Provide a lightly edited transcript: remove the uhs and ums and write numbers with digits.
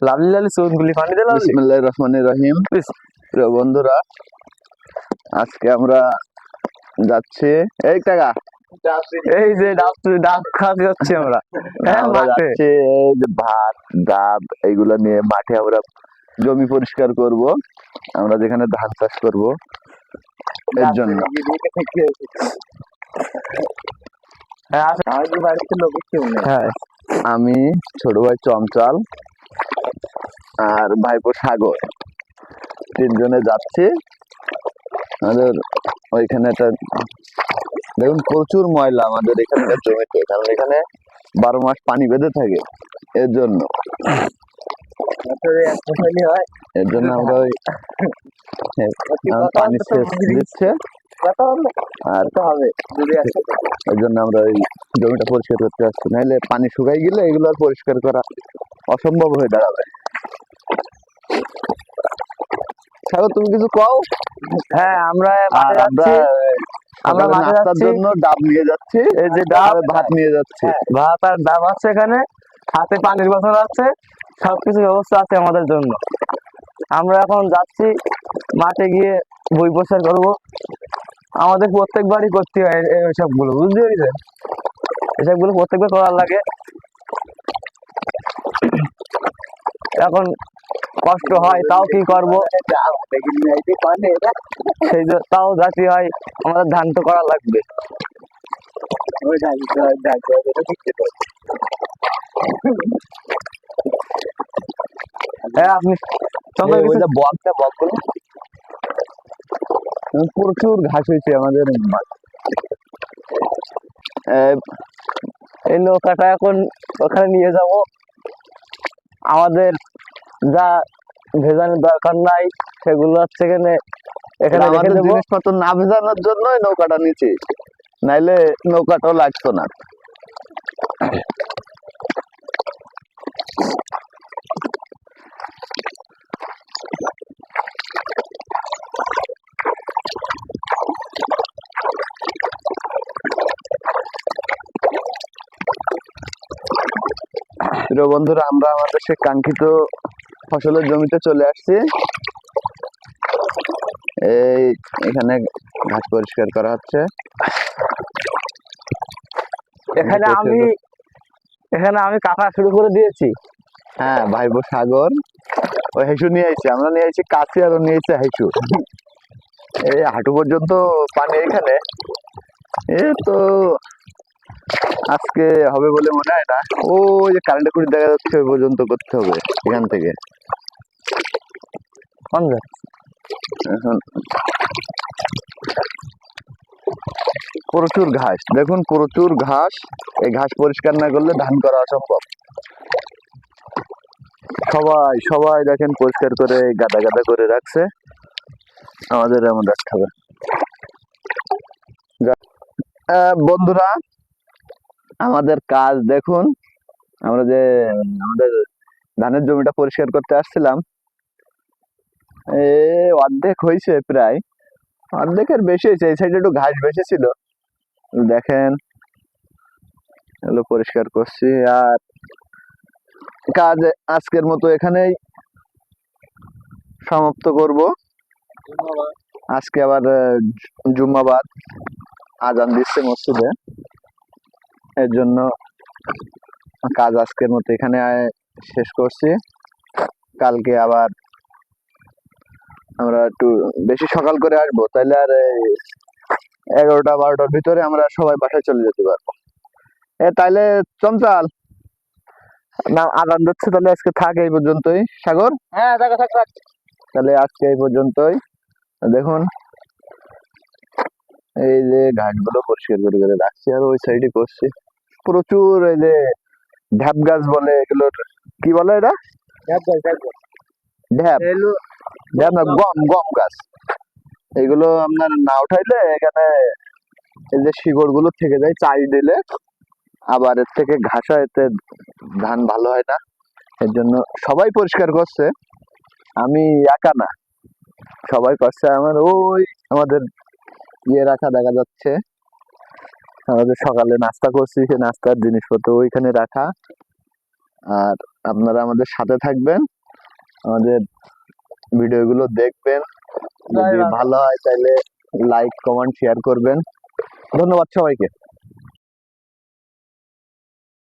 লালি লালি চোখগুলি পানি দিলাম। বিসমিল্লাহির রহমানির রহিম। প্রিয় বন্ধুরা, আজকে আমরা যাচ্ছি এই টাকা এই যে ডাব খাওয়াতে যাচ্ছি আমরা। হ্যাঁ, আমরা মাঠে। যাচ্ছি এই যে ভাত ডাব এইগুলা নিয়ে মাঠে আমরা জমি পরিষ্কার করব, আমরা যেখানে ধান চাষ করব এর জন্য। হ্যাঁ, আমি ছোট ভাই চঞ্চল আর ভাইপো সাগর তিনজনে যাচ্ছি। আমাদের ওইখানে একটা দেখুন প্রচুর ময়লা আমাদের এখানকার জমিতে, কারণ এখানে 12 মাস পানি বেঁধে থাকে। এর জন্য আমরা ওই পানি সেচ দিচ্ছে, আর এর জন্য আমরা ওই জমিটা পরিষ্কার করতে আসছি, নাহলে পানি শুকাই গেলে এগুলো আর পরিষ্কার করা অসম্ভব হয়ে দাঁড়াবে। সাগর, তুমি কিছু কও? হ্যাঁ, আমরা মাঠে নাস্তার যাচ্ছি। জন্য ডাব নিয়ে যাচ্ছি, এই যে ডাব, ভাত নিয়ে যাচ্ছি। ভাত আর ডাব আছে এখানে, হাতে পানির বোতল আছে, সবকিছু ব্যবস্থা আছে আমাদের জন্য। আমরা এখন যাচ্ছি মাঠে গিয়ে বই প্রচার করবো। আমাদের প্রত্যেকবারই করতে হয় এইসবগুলো, বুঝতে পেরেছেন? এসবগুলো প্রত্যেকবার করার লাগে। এখন কষ্ট হয়, তাও কি করবো, তাও যাতে হয়, আমাদের ধান তো করা লাগবে। হ্যাঁ, আপনি প্রচুর ঘাস হয়েছে আমাদের। এই নৌকাটা এখন ওখানে নিয়ে যাব। আমাদের যা ভেজানোর দরকার নাই সেগুলো হচ্ছে এখানে রেখে দেবো। জিনিসপত্র না ভেজানোর জন্যই নৌকাটা নিচ্ছি, নাইলে নৌকাটাও লাগতো না। প্রিয় বন্ধুরা, আমরা আমাদের সে কাঙ্ক্ষিত ফসলের জমিতে চলে আসছি। এখানে ঘাস পরিষ্কার করা হচ্ছে। এখানে আমি কাটা শুরু করে দিয়েছি। হ্যাঁ, ভাইবো সাগর ওই হেসু নিয়ে আইছে, আমরা নিয়ে আইছি কাছি, আর নিয়ে আইছে হেসু। এই হাঁটু পর্যন্ত পানি এখানে। তো আজকে হবে বলে মনে হয় না। ওই যে কারেন্টের খুঁটি দেখা যাচ্ছে, ওই পর্যন্ত করতে হবে এখান থেকে। এখন প্রচুর ঘাস, দেখুন প্রচুর ঘাস। এই ঘাস পরিষ্কার না করলে ধান করা অসম্ভব। সবাই দেখেন পরিষ্কার করে গাদা গাদা করে রাখছে, আমাদের এমন রাখতে হবে। বন্ধুরা, আমাদের কাজ দেখুন, আমরা যে আমাদের ধানের জমিটা পরিষ্কার করতে আসছিলাম, অর্ধেক হয়েছে, প্রায় অর্ধেকের বেশি হয়েছে। এই সাইডে একটু ঘাস বেশি ছিল, দেখেন এগুলো পরিষ্কার করছি। আর কাজ আজকের মতো এখানেই সমাপ্ত করব। আজকে আবার জুম্মাবাদ আজান দিচ্ছে মসজিদে, এর জন্য কাজ আজকের মতো এখানে শেষ করছি। কালকে আবার আমরা একটু বেশি সকাল করে আসবো, তাইলে আর 11টা 12টার ভিতরে আমরা সবাই বাসায় চলে যেতে পারবো। তাইলে চঞ্চল না, আজান দিচ্ছে, তাহলে আজকে থাক এই পর্যন্তই। সাগর, হ্যাঁ, থাক। তাহলে আজকে এই পর্যন্তই। দেখুন এই যে ঘাটগুলো পরিষ্কার করে করে রাখছি, আর ওই সাইডে করছি প্রচুর। এই যে ঢ্যাপ গাছ বলে, এগুলোর কি বলে, এটা ঢ্যাপ ঢ্যাপ না, গম গাছ। এগুলো আপনার না উঠাইলে এখানে এই যে শিকড় গুলো থেকে যায়, চাষ দিলে আবার এর থেকে ঘাস হয়, এতে ধান ভালো হয় না। এর জন্য সবাই পরিষ্কার করছে, আমি একা না, সবাই করছে। আমাদের ইয়ে রাখা দেখা যাচ্ছে, আমাদের সকালে নাস্তা করছি, সে নাস্তার জিনিসপত্র ওইখানে রাখা। আর আপনারা আমাদের সাথে থাকবেন, আমাদের ভিডিওগুলো দেখবেন, যদি জয় বাংলা। ভালো হয় তাহলে লাইক কমেন্ট শেয়ার করবেন। ধন্যবাদ সবাইকে।